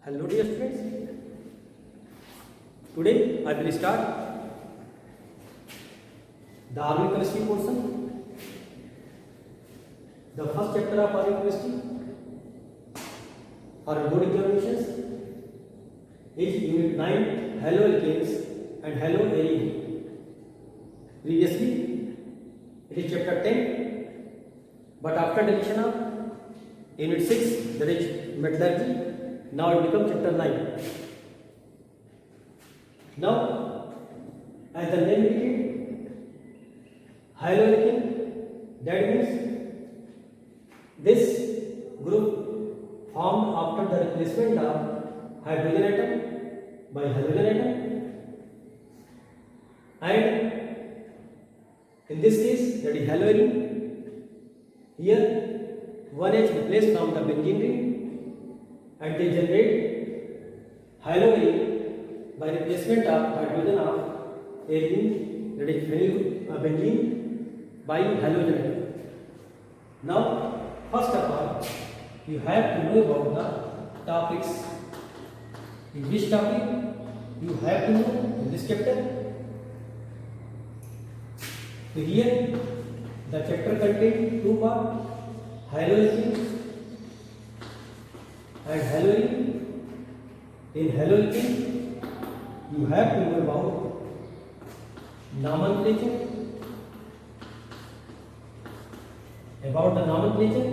Hello dear students, today I will start the organic chemistry portion. The first chapter of organic chemistry for board examinations is unit 9 haloalkanes and haloalene. Previously it is chapter 10, but after deletion of unit 6, that is metallurgy, now it becomes chapter 9. Now, as the name indicates, haloalkane, that means this group formed after the replacement of hydrogen atom by halogen atom, and in this case, that is haloalene. Here, one H replaced from the benzene ring, and they generate haloalene by replacement of hydrogen of alene, that is benzene, by halogen atom. Now, first of all, you have to know about the topics. In which topic you have to know in this chapter? So here, the chapter contains two parts: haloalkane and haloalene. In haloalkane, you have to know about nomenclature. About the nomenclature,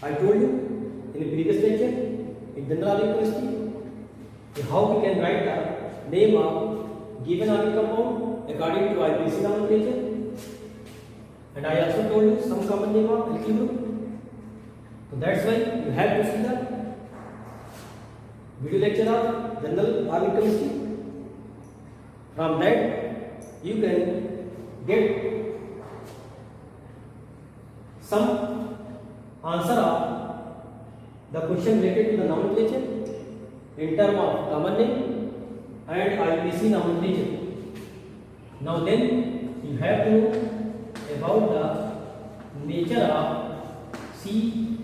I told you in the previous lecture in general chemistry how we can write the name of given organic compound according to IPC nomenclature, and I also told you some common name of alkyl group. So that's why you have to see the video lecture of general organic chemistry. From that you can get some answer of the question related to the nomenclature in terms of common name and IPC nomenclature. Now then you have to know about the nature of CX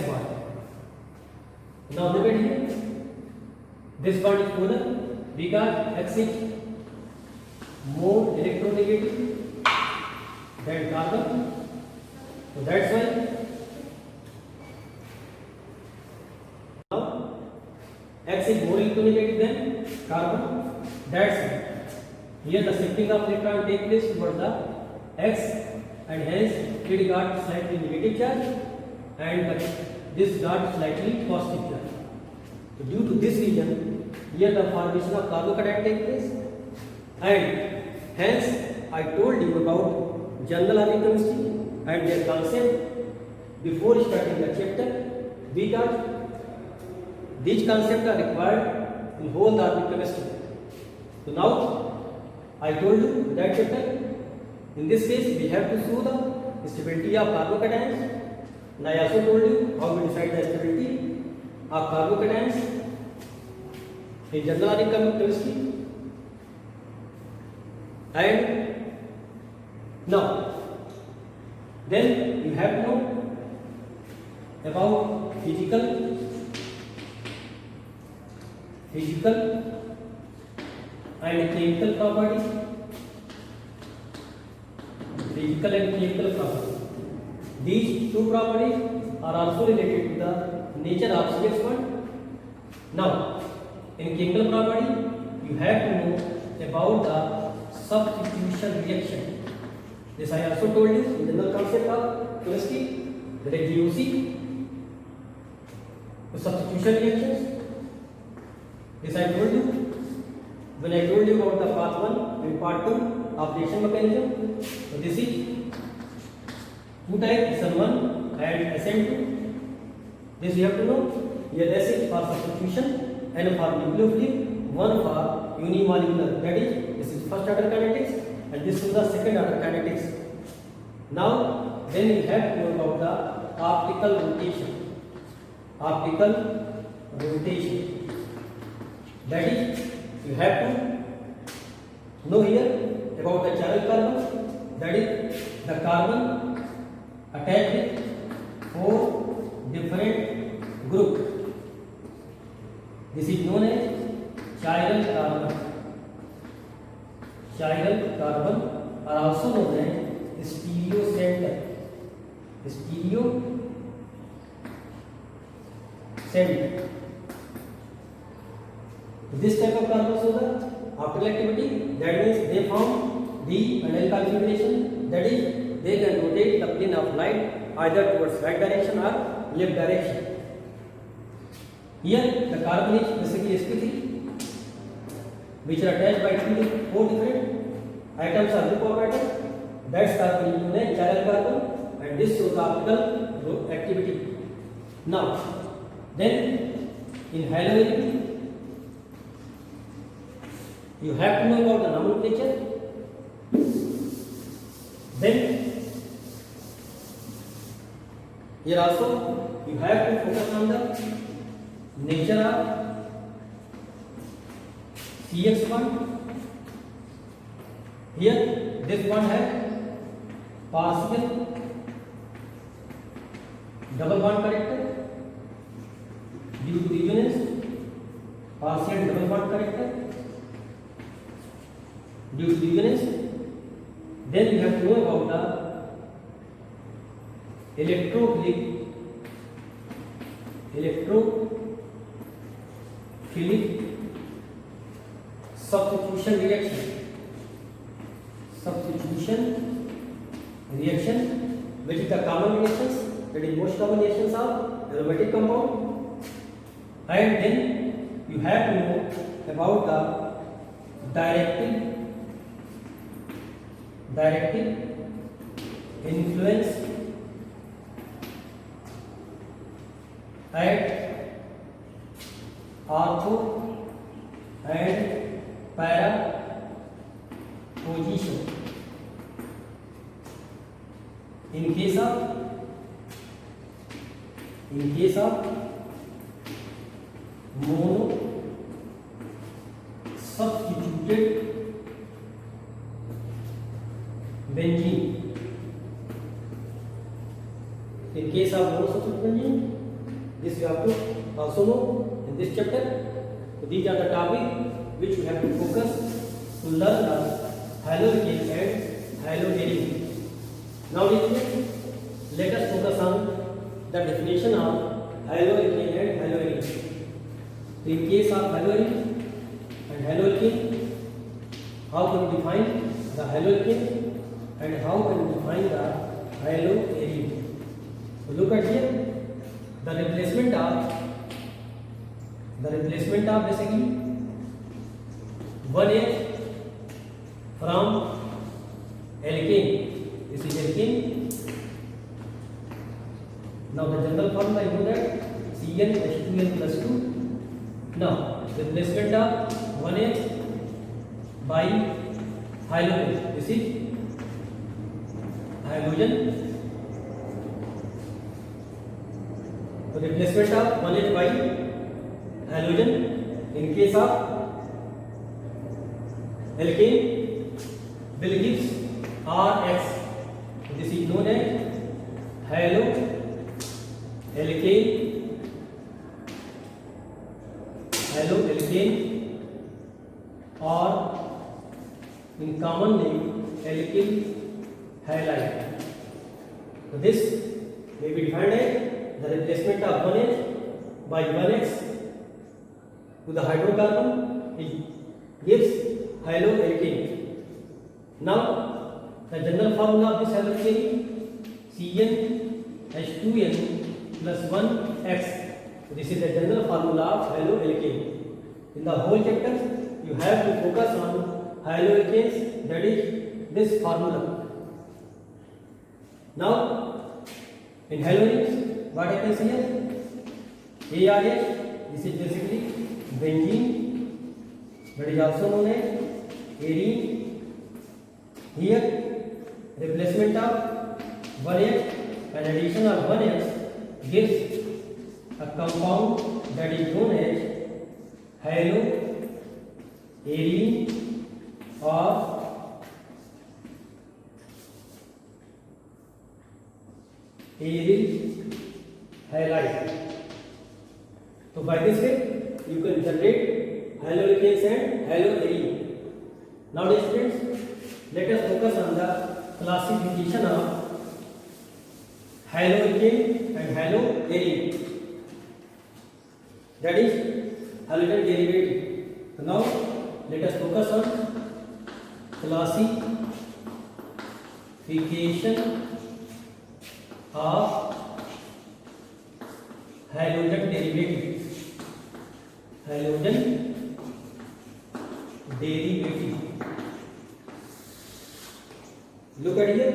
bond. Now look at here. This bond is polar because X is more electronegative than carbon. So that's why now X is more electronegative than carbon. That's why here the shifting of electron takes place towards the X, and hence it got slightly negative charge and this got slightly positive charge. So due to this reason, here the formation of carbocation takes place, and hence I told you about general organic chemistry and their concept before starting the chapter, because these concepts are required in whole organic chemistry. So now I told you that chapter. In this case, we have to show the stability of carbocations, and I also told you how we decide the stability of carbocations in general organic chemistry. And now, then you have to know about physical and chemical properties. Physical and chemical properties. These two properties are also related to the nature of CX bond. Now, in chemical property, you have to know about the substitution reaction. This I also told you in the general concept of chemistry, that is GOC. The substitution reactions. This I told you when I told you about the part 1 and part 2 of reaction mechanism. So this is two types, SN1 and SN2. This you have to know. Here S is for substitution, N for nucleophilic, 1 for unimolecular. That is, this is first order kinetics and this is the second order kinetics. Now then we have to know about the optical rotation. Optical rotation. That is, you have to know here about the chiral carbon, that is the carbon attached with 4 different group. This is known as chiral carbon. Chiral carbon are also known as stereocenter. Stereocenter. This type of carbons are the optical activity. That means they form d and l configuration. That is, they can rotate the plane of light either towards right direction or left direction. Here the carbon is basically sp3, which are attached by 4 different atoms or group of atoms. That's carbon is known as chiral carbon, and this shows the optical activity. Now, then in halogen, you have to know about the nomenclature. Then here also you have to focus on the nature of CX bond. Here this bond has partial double bond character due to resonance, partial double bond character due to resonance. Then you have to know about the electrophilic substitution reaction, which is the common reactions, that is most common reactions of aromatic compound. And then you have to know about the directive influence at ortho and para position. In case of mono substituted benzene. In case of monosubstituted benzene, this you have to also know in this chapter. So these are the topics which you have to focus to learn the halogen and halogen. Now let us focus on the definition of halogen and halogen. In case of halogen and halogen, how can we define the halogen and how can we define the halogen? So look at here, the replacement of basically 1H from alkane. This is alkane. Now the general formula you know that CnH2n plus 2. Now replacement of 1H by halogen. This is halogen. So replacement of 1H by halogen in case of alkane will gives RX. This is known as haloalkane or in common name alkyl halide. So this may be defined as the replacement of 1H by 1X to the hydrocarbon, it gives haloalkane. Now the general formula of this haloalkane CnH2n plus 1X. So this is the general formula of haloalkane. In the whole chapter you have to focus on haloalkanes, that is this formula. Now in halogens, what happens here? ARH, this is basically benzene, that is also known as arene. Here replacement of 1H and addition of 1H gives a compound that is known as haloarene or aryl halide. So by this way you can generate haloalkanes and haloarine. Now dear students, let us focus on the classification of haloalkane and haloarine, that is halogen derivative. So now let us focus on classification of halogen derivative. Halogen derivative. Look at here.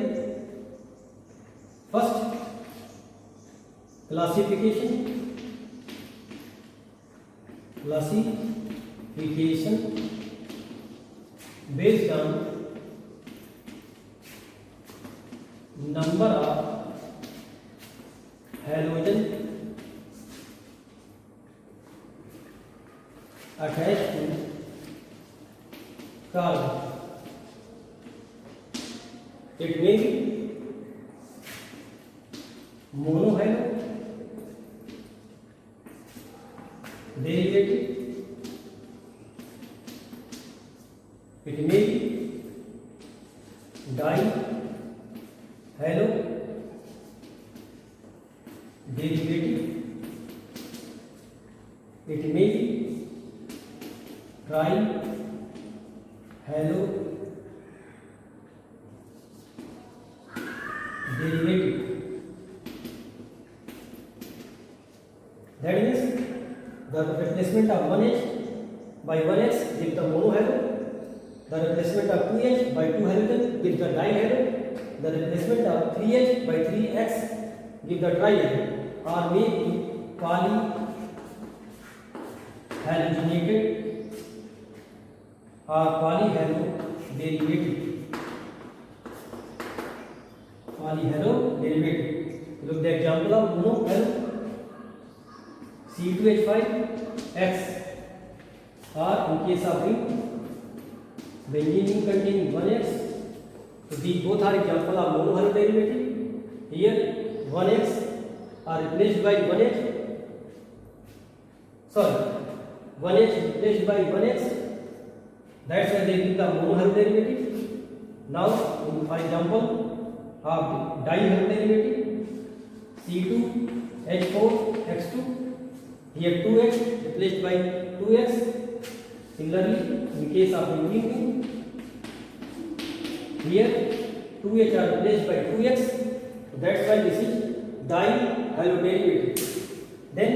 First, classification based on number of halogen attached to carbon. It may be monohalo derivative, it may be dihalo derivative, it may be trihalo derivative. That means the replacement of 1H by 1X gives the monohalo, the replacement of 2H by 2 halogen gives the dihalo, the replacement of 3H by 3X gives the trihalo, or may be polyhalogenated or polyhalo derivative. Polyhalo derivative. Look the example of monohalo C2H5X, or in case of ring, benzene containing 1X. So these both are example of monohalo derivative. Here 1X are replaced by 1H. Sorry, 1H replaced by 1X. That's why they give the monohalo derivative. Now, for example, of dihalo derivative C2H4X2. Here 2H replaced by 2X. Similarly, in case of benzene, here 2H are replaced by 2X. That's why this is dihalo derivative. Then,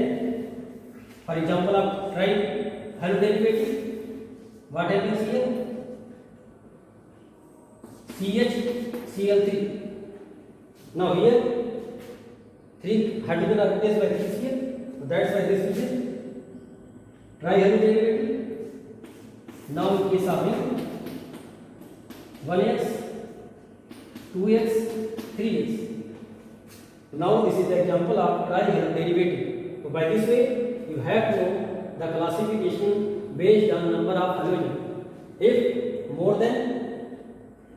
for example of trihalo derivative, what happens here? CHCl3. Now here 3 hydrogen are replaced by 3 Cl. So that's why this is trihalo derivative. Now in case of 1X, 2X, 3X. Now this is the example of trihalo derivative. So by this way you have to know the classification based on number of halogen. If more than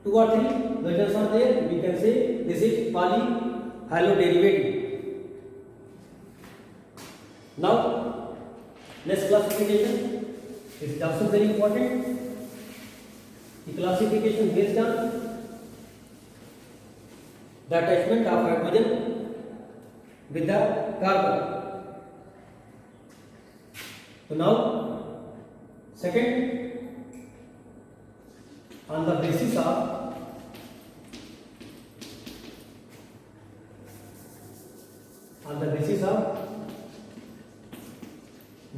2 or 3 halogens are there, we can say this is polyhalo derivative. Now next classification is also very important. The classification based on the attachment of hydrogen with the carbon. So now second, on the basis of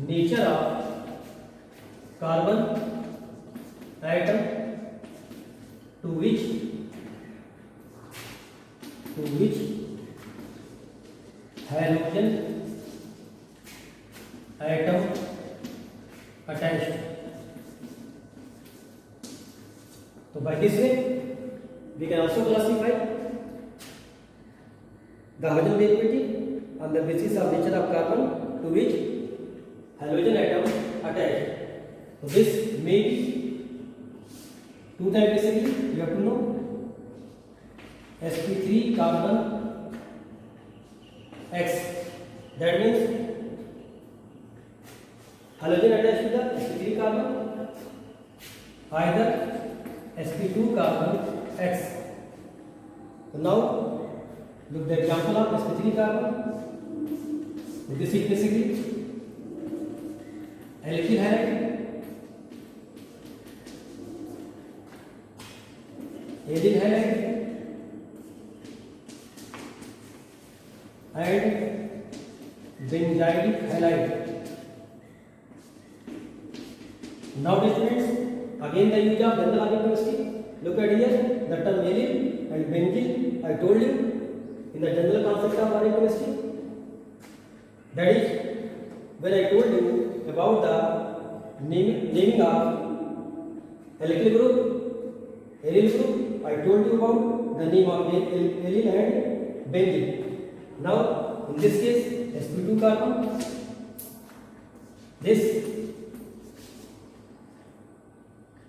nature of carbon atom to which halogen atom attached. So by this way we can also classify the halogen derivative on the basis of nature of carbon to which halogen atom attached. So this may be two types basically. You have to know sp3 carbon X That means halogen attached to the sp3 carbon, either sp2 carbon X. So now look the example of sp3 carbon. So this is basically alkyl halide, aryl halide, and benzylic halide. Now students, again the use of general organic chemistry. Look at here, the term aryl and benzene I told you in the general concept of organic chemistry. That is, when I told you about the naming of alkyl group, aryl group, I told you about the name of aryl and benzene. Now in this case sp2 carbon, this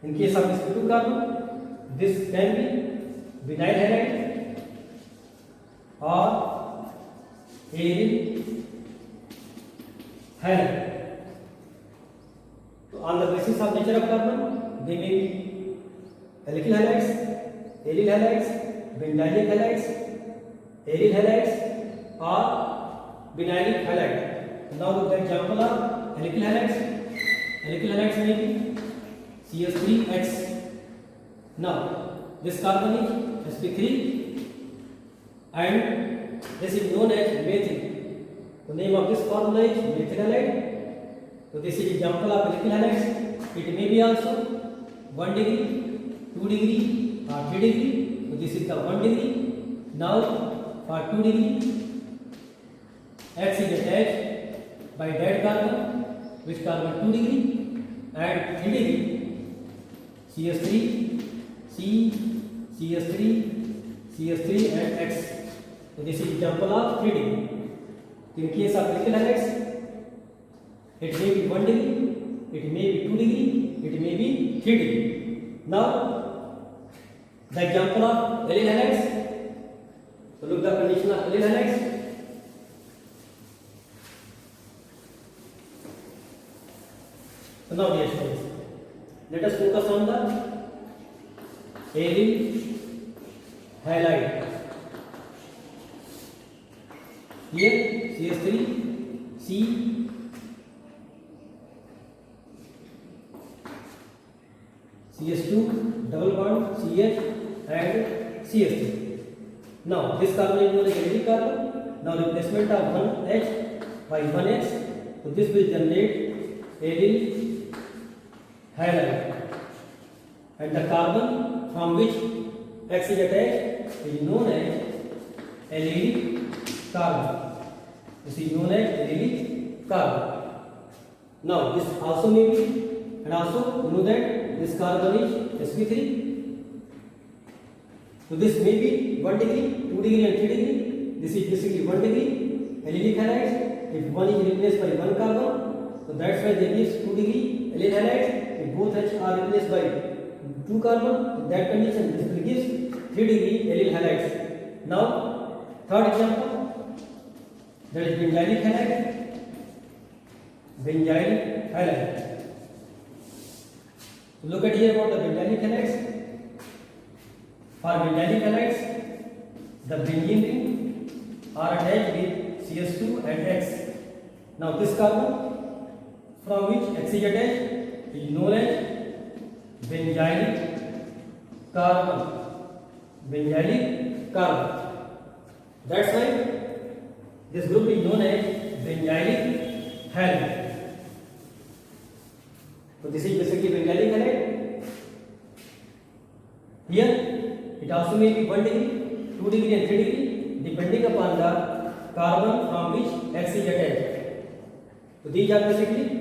in case of sp2 carbon, this can be vinyl halide or aryl halide. So on the basis of nature of carbon, they may be alkyl halides, aryl halides, benzylic halides, aryl halides or vinylic halide. Now look the example of alkyl halides. Alkyl halides may be CH3X. Now this carbon is sp3 and this is known as methyl. The name of this formula is methyl halide. So this is example of alkyl halides. It may be also 1 degree, 2 degree or 3 degree. So this is the 1 degree. Now for 2 degree, X is attached by that carbon with carbon 2 degree, and 3 degree CH3, C, CH3, CH3 and X. So this is example of 3 degree. In case of alkyl halides, it may be 1 degree, it may be 2 degree, it may be 3 degree. Now the example of aryl halides. So look the condition of aryl halides. So now dear students, let us focus on the aryl halide. Here CH3, C, CH2, double bond, CH and CH3. Now this carbon is known as aryl carbon. Now replacement of 1H by 1X. So this will generate aryl halide, and the carbon from which X is attached is known as allylic carbon. This is known as allylic carbon. Now this also may be, and also you know that this carbon is sp3. So this may be 1 degree, 2 degree and 3 degree. This is basically 1 degree allylic halides. If one is replaced by one carbon, so that's why there is 2 degree allyl halides. If both H are replaced by 2 carbon, in that condition this will give 3 degree allyl halides. Now third example, that is benzylic halide. Benzylic halide. Look at here about the benzylic halides. For benzylic halides, the benzene ring are attached with CH2 and X. Now this carbon from which X is attached is known as benzylic carbon. Benzylic carbon. That's why this group is known as benzylic halide. So this is basically benzylic halide. Here it also may be 1 degree, 2 degree and 3 degree depending upon the carbon from which X is attached. So these are basically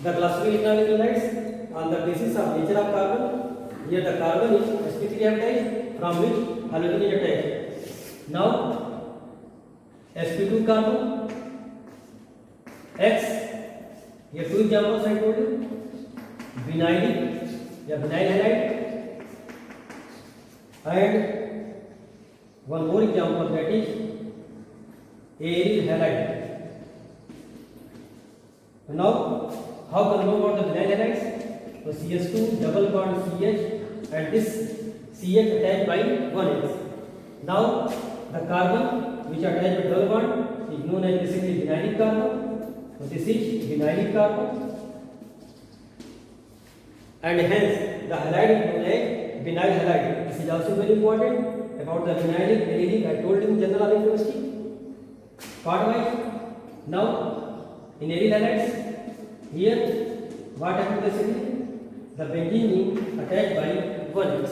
the classical economic halides on the basis of nature of carbon. Here the carbon is sp3 haptide from which halogen is attached. Now sp2 carbon X. Here two examples I told you. Vinylic या vinyl halide, and one more example, that is aryl halide. Now, how can know about the vinyl halides? So CH2 double bond CH and this CH attached by 1H. Now, the carbon which attached by double bond is known as basically vinylic carbon. So this is vinylic carbon, and hence the halide is known as vinyl halide. This is also very important about the vinylic, arylic. I told you in general chemistry. Part wise. Now, in aryl halides, here what happens basically? The benzene is attached by 1H.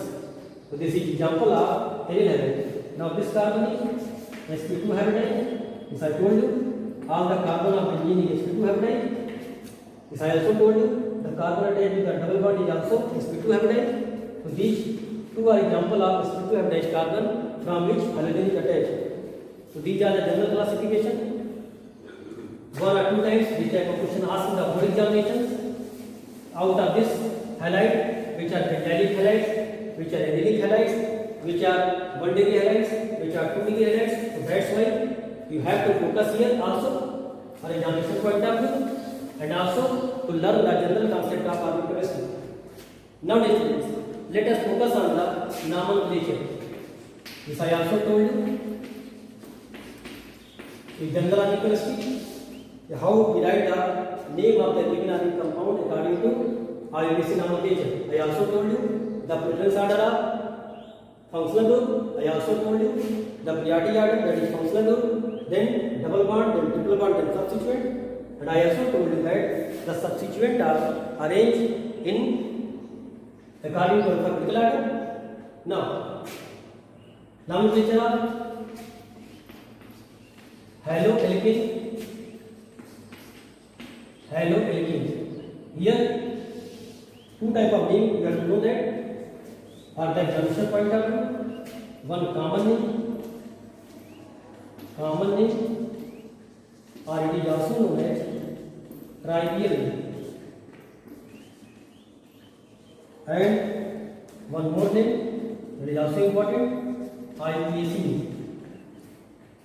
So this is example of aryl halide. Now this carbon is sp2 hybridized. This I told you. All the carbon of benzene is sp2 hybridized. This I also told you. The carbon attached with the double bond is also sp2 hybridized. So these two are example of sp2 hybridized carbon from which halogen is attached. So these are the general classification. One or two times this type of question asked in the board examinations. Out of this halide, which are pentalic halides, which are arylic halides, which are 1 degree halides, which are 2 degree halides. So that's why you have to focus here also for examination point of view, and also to learn the general concept of organic chemistry. Now, students, let us focus on the nomenclature. This I also told you. In general organic chemistry, how we write the name of the given organic compound according to IUPAC nomenclature. I also told you the preference order of functional group. I also told you the priority order, that is functional group, then double bond, then triple bond, then substituent. And I also told you that the substituent are arranged in according to alphabetical order. Now, nomenclature of haloalkane. Here, two type of name you have to know that are the examination point of view. One common name, or it is also known as trivial name, and one more name that is also important, IUPAC name.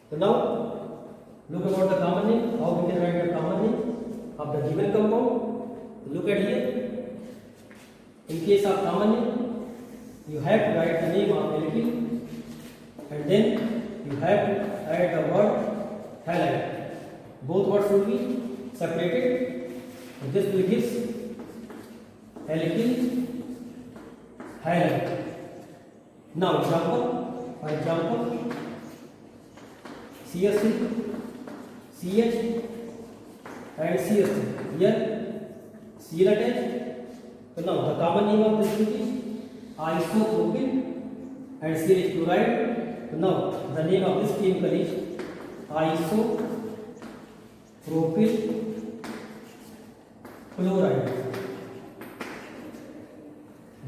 So now, look about the common name. How we can write the common name of the given compound? Look at here. In case of common name, you have to write the name of alkyl, and then you have to add the word halide. Both words should be separated. This will give alkyl halide. Now, example. For example, CH3, CH and CH3. Here, Cl attached. So now the common name of this is isopropyl and CH chloride. So now the name of this chemical is isopropyl chloride.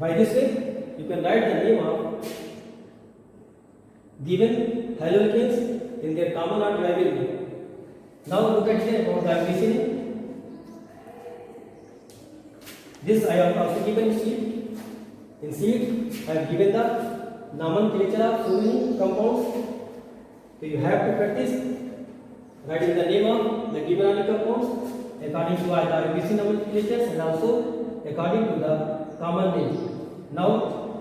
By this way, you can write the name of given haloalkanes in their common or trivial name. Now look at here about the IUPAC. This I have also given sheet. In sheet, I have given the nomenclature of so many compounds. So you have to practice writing the name of the given organic compounds according to the IUPAC nomenclatures and also according to the common name. Now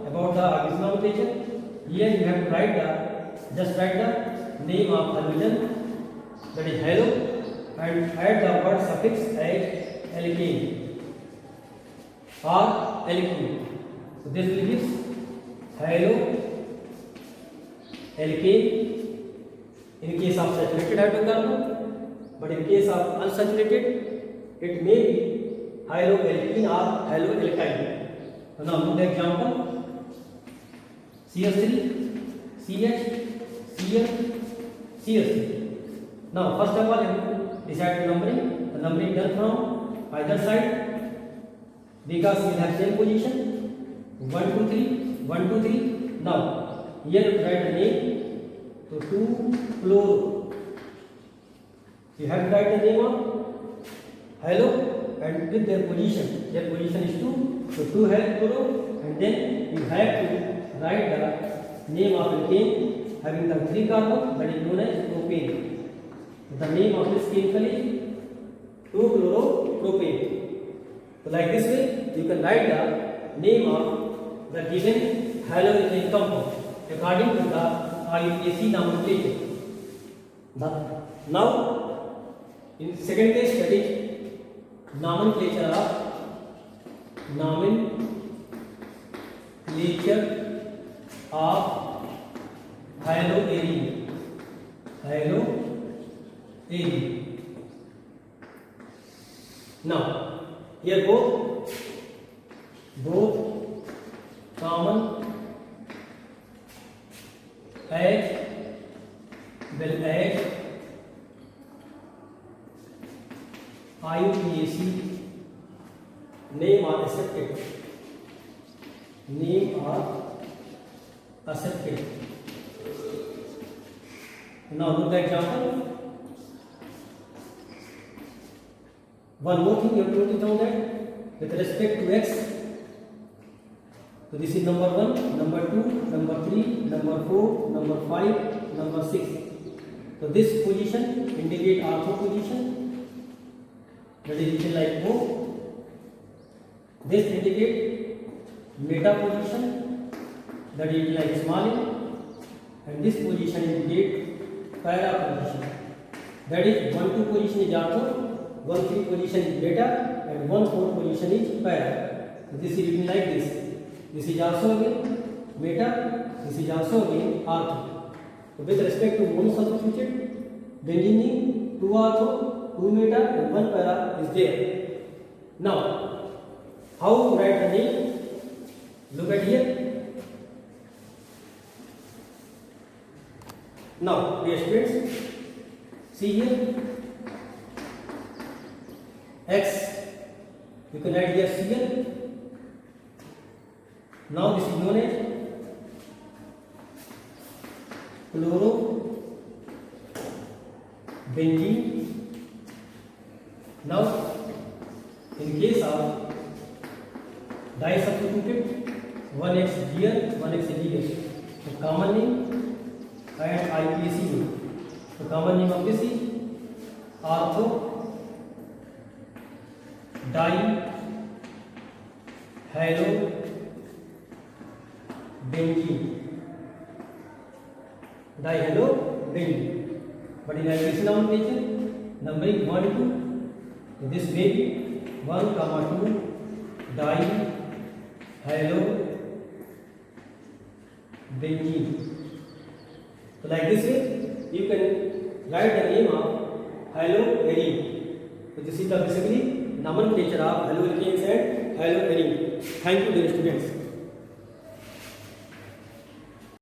about the IUPAC nomenclature, here you have to write just write the name of halogen, that is halo, and add the word suffix as alkane or alkene. So this will give haloalkane. In case of saturated hydrocarbon, but in case of unsaturated, it may be haloalkene or haloalkyne. So now look at the example: CH3, CH, Cl, CH3. Now first of all, you have to decide the numbering. The numbering done from either side, because we have same position 1 2 3 1 2 3. Now here you write the name. So 2-fluoro. You have to write the name of halo and with their position. Their position is 2. So 2-fluoro, and then you have to write the name of alkane having the 3 carbon, that is known as propane. The name of this chemical is 2-chloropropane. So like this way you can write the name of the given halogen compound according to the IUPAC nomenclature. Now in second case study, nomenclature of haloarine. Now here both common as well as IUPAC name are accepted. Now look at example. One more thing you have to note down that with respect to x, so this is number 1, number 2, number 3, number 4, number 5, number 6. So this position indicate ortho position, that is written like O. This indicate meta position, that is like small a, and this position indicate para position, that is 1-2 position is ortho, 1-3 position is beta, and 1-4 position is para. So this is written like this. This is also again meta, this is also again ortho. So with respect to monosubstituted benzene, 2 ortho, 2 meta and 1 para is there. Now how to write the name? Look at here. Now dear students, see here X, you can write here Cl. Now this is known as chlorobenzene. Now in case of disubstituted, 1x here, 1x here. So common name and IUPAC name. So common name of this is ortho dihaloBenzene. But in IUPAC nomenclature, numbering 1 to 2, this may be 1, 2 dihaloBenzene. So like this way you can write the name of haloarine. So this is the basically nomenclature of haloalkanes and haloarine. Thank you dear students.